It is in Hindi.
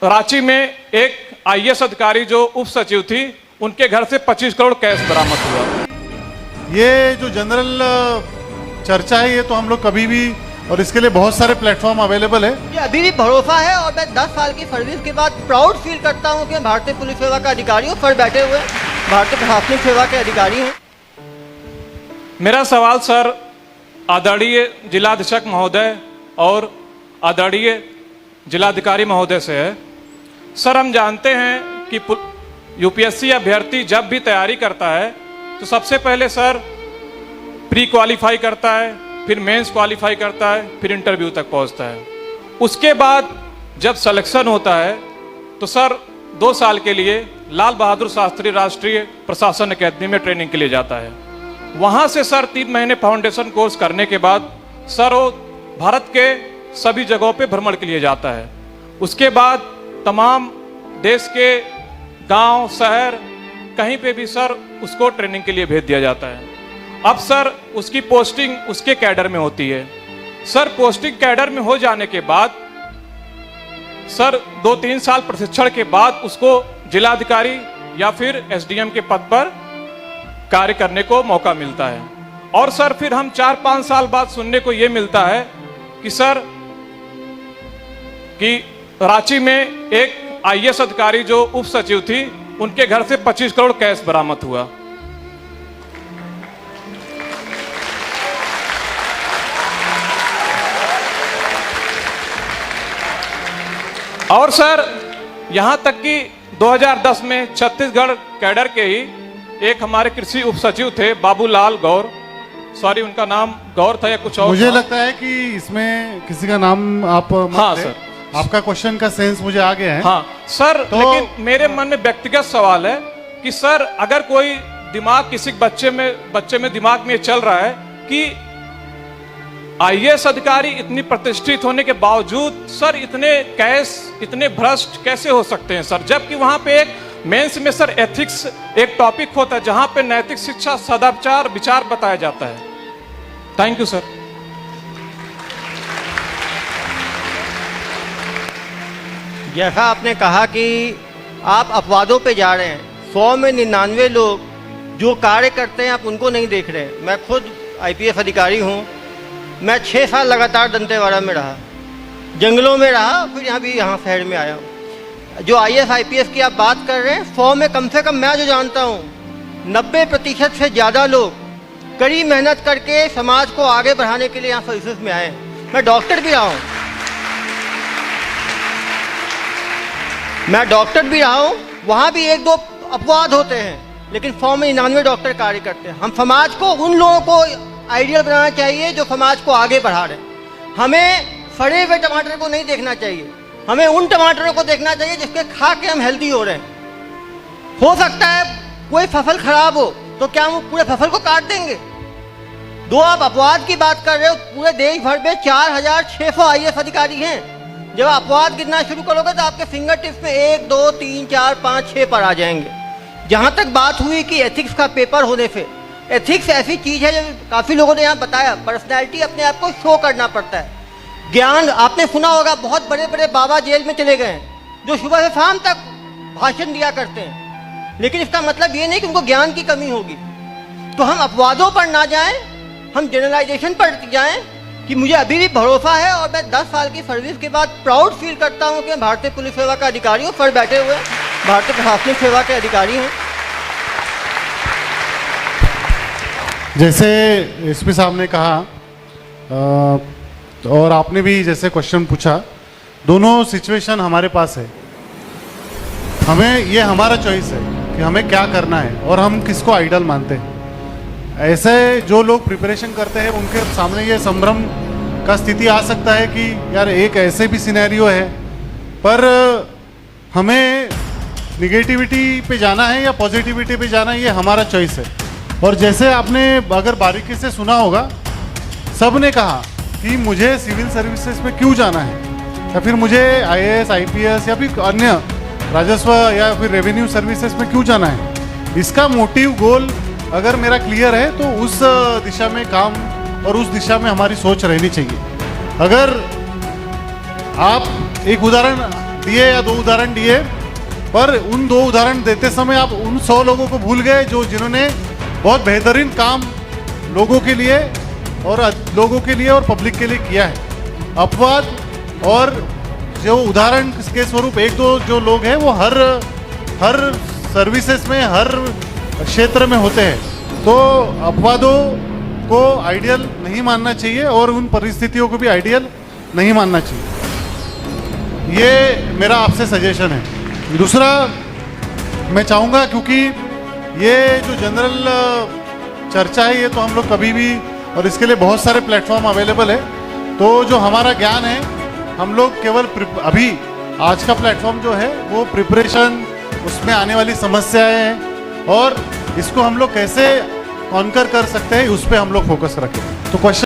रांची में एक आईएएस अधिकारी जो उप सचिव थी, उनके घर से 25 करोड़ कैश बरामद हुआ। ये जो जनरल चर्चा है ये तो हम लोग कभी भी, और इसके लिए बहुत सारे प्लेटफॉर्म अवेलेबल है। ये अभी भी भरोसा है और मैं 10 साल की सर्विस के बाद प्राउड फील करता हूँ कि मैं भारतीय पुलिस सेवा का अधिकारी हूँ, सर बैठे हुए भारतीय प्रशासनिक सेवा के अधिकारी हूँ। मेरा सवाल सर आदरणीय जिलाधीक्षक महोदय और आदरणीय जिलाधिकारी महोदय से है। सर, हम जानते हैं कि यूपीएससी अभ्यर्थी जब भी तैयारी करता है तो सबसे पहले सर प्री क्वालिफाई करता है, फिर मेंस क्वालिफाई करता है, फिर इंटरव्यू तक पहुंचता है। उसके बाद जब सिलेक्शन होता है तो सर 2 साल के लिए लाल बहादुर शास्त्री राष्ट्रीय प्रशासन अकेदमी में ट्रेनिंग के लिए जाता है। वहाँ से सर 3 महीने फाउंडेशन कोर्स करने के बाद सर वो भारत के सभी जगहों पे भ्रमण के लिए जाता है। उसके बाद तमाम देश के गांव शहर कहीं पे भी सर उसको ट्रेनिंग के लिए भेज दिया जाता है। अब सर उसकी पोस्टिंग उसके कैडर में होती है। सर पोस्टिंग कैडर में हो जाने के बाद सर 2-3 साल प्रशिक्षण के बाद उसको जिलाधिकारी या फिर एसडीएम के पद पर कार्य करने को मौका मिलता है। और सर फिर हम 4-5 साल बाद सुनने को यह मिलता है कि सर कि रांची में एक आईएएस अधिकारी जो उप सचिव थी, उनके घर से 25 करोड़ कैश बरामद हुआ। और सर यहां तक कि 2010 में छत्तीसगढ़ कैडर के ही एक हमारे कृषि उप सचिव थे बाबूलाल गौर, सॉरी उनका नाम गौर था या कुछ और, मुझे लगता है कि इसमें किसी का नाम आप हाँ सर, आपका क्वेश्चन का सेंस मुझे आ गया है। हाँ सर, तो लेकिन मेरे मन में व्यक्तिगत सवाल है कि सर अगर कोई दिमाग किसी बच्चे में दिमाग में चल रहा है कि आईएएस अधिकारी इतनी प्रतिष्ठित होने के बावजूद सर इतने कैश, इतने भ्रष्ट कैसे हो सकते हैं सर, जबकि वहां पे एक मेंस में सर एथिक्स एक टॉपिक होता है जहां पे नैतिक शिक्षा, सदाचार, विचार बताया जाता है। Thank you sir. जैसा आपने कहा कि आप अपवादों पे जा रहे हैं, 100 में 99 लोग जो कार्य करते हैं आप उनको नहीं देख रहे हैं। मैं खुद आईपीएस अधिकारी हूँ। मैं 6 साल लगातार दंतेवाड़ा में रहा, जंगलों में रहा, फिर यहाँ शहर में आया हूँ। जो आईएएस आईपीएस की आप बात कर रहे हैं, 100 में कम से कम मैं जो जानता हूँ 90% से ज़्यादा लोग कड़ी मेहनत करके समाज को आगे बढ़ाने के लिए यहाँ सर्विसेज में आए। मैं डॉक्टर भी रहा हूँ, वहाँ भी 1-2 अपवाद होते हैं, लेकिन 100 में 99 डॉक्टर कार्य करते हैं। हम समाज को उन लोगों को आइडियल बनाना चाहिए जो समाज को आगे बढ़ा रहे हैं। हमें सड़े हुए टमाटर को नहीं देखना चाहिए, हमें उन टमाटरों को देखना चाहिए जिसके खा के हम हेल्दी हो रहे हैं। हो सकता है कोई फसल खराब हो तो क्या हम पूरे फसल को काट देंगे? आप अपवाद की बात कर रहे हो, पूरे देश भर में 4600 आईएएस अधिकारी हैं। जब अपवाद गिनना शुरू करोगे तो आपके फिंगर टिप्स में 1, 2, 3, 4, 5, 6 पर आ जाएंगे। जहाँ तक बात हुई कि एथिक्स का पेपर होने से, एथिक्स ऐसी चीज़ है जो काफ़ी लोगों ने यहाँ बताया, पर्सनैलिटी अपने आप को शो करना पड़ता है। ज्ञान आपने सुना होगा, बहुत बड़े बड़े बाबा जेल में चले गए हैं जो सुबह से शाम तक भाषण दिया करते हैं, लेकिन इसका मतलब ये नहीं कि उनको ज्ञान की कमी होगी। तो हम अपवादों पर ना जाएं, हम जनरलाइजेशन पर जाएं कि मुझे अभी भी भरोसा है और मैं 10 साल की सर्विस के बाद प्राउड फील करता हूँ कि मैं भारतीय पुलिस सेवा का अधिकारी हूँ, सर बैठे हुए भारतीय प्रशासनिक सेवा के अधिकारी हैं। जैसे एसपी साहब ने कहा और आपने भी जैसे क्वेश्चन पूछा, दोनों सिचुएशन हमारे पास है। हमें ये हमारा चॉइस है कि हमें क्या करना है और हम किसको आइडल मानते हैं। ऐसे जो लोग प्रिपरेशन करते हैं उनके सामने ये संभ्रम का स्थिति आ सकता है कि यार एक ऐसे भी सिनेरियो है, पर हमें निगेटिविटी पे जाना है या पॉजिटिविटी पे जाना है, ये हमारा चॉइस है। और जैसे आपने अगर बारीकी से सुना होगा, सब ने कहा कि मुझे सिविल सर्विसेज में क्यों जाना है, या फिर मुझे आईएएस, आईपीएस या फिर अन्य राजस्व या फिर रेवेन्यू सर्विसेज में क्यों जाना है। इसका मोटिव, गोल अगर मेरा क्लियर है तो उस दिशा में काम और उस दिशा में हमारी सोच रहनी चाहिए। अगर आप एक उदाहरण दिए या 2 उदाहरण दिए, पर उन 2 उदाहरण देते समय आप उन 100 लोगों को भूल गए जो जिन्होंने बहुत बेहतरीन काम लोगों के लिए और पब्लिक के लिए किया है। अपवाद और जो उदाहरण के स्वरूप 1-2 जो लोग हैं वो हर सर्विसेज में, हर क्षेत्र में होते हैं। तो अपवादों को आइडियल नहीं मानना चाहिए और उन परिस्थितियों को भी आइडियल नहीं मानना चाहिए। ये मेरा आपसे सजेशन है। दूसरा, मैं चाहूँगा, क्योंकि ये जो जनरल चर्चा है ये तो हम लोग कभी भी, और इसके लिए बहुत सारे प्लेटफॉर्म अवेलेबल है, तो जो हमारा ज्ञान है हम लोग केवल अभी आज का प्लेटफॉर्म जो है वो प्रिपरेशन, उसमें आने वाली समस्याएं हैं और इसको हम लोग कैसे कॉन्कर कर सकते हैं उस पर हम लोग फोकस रखें। तो क्वेश्चन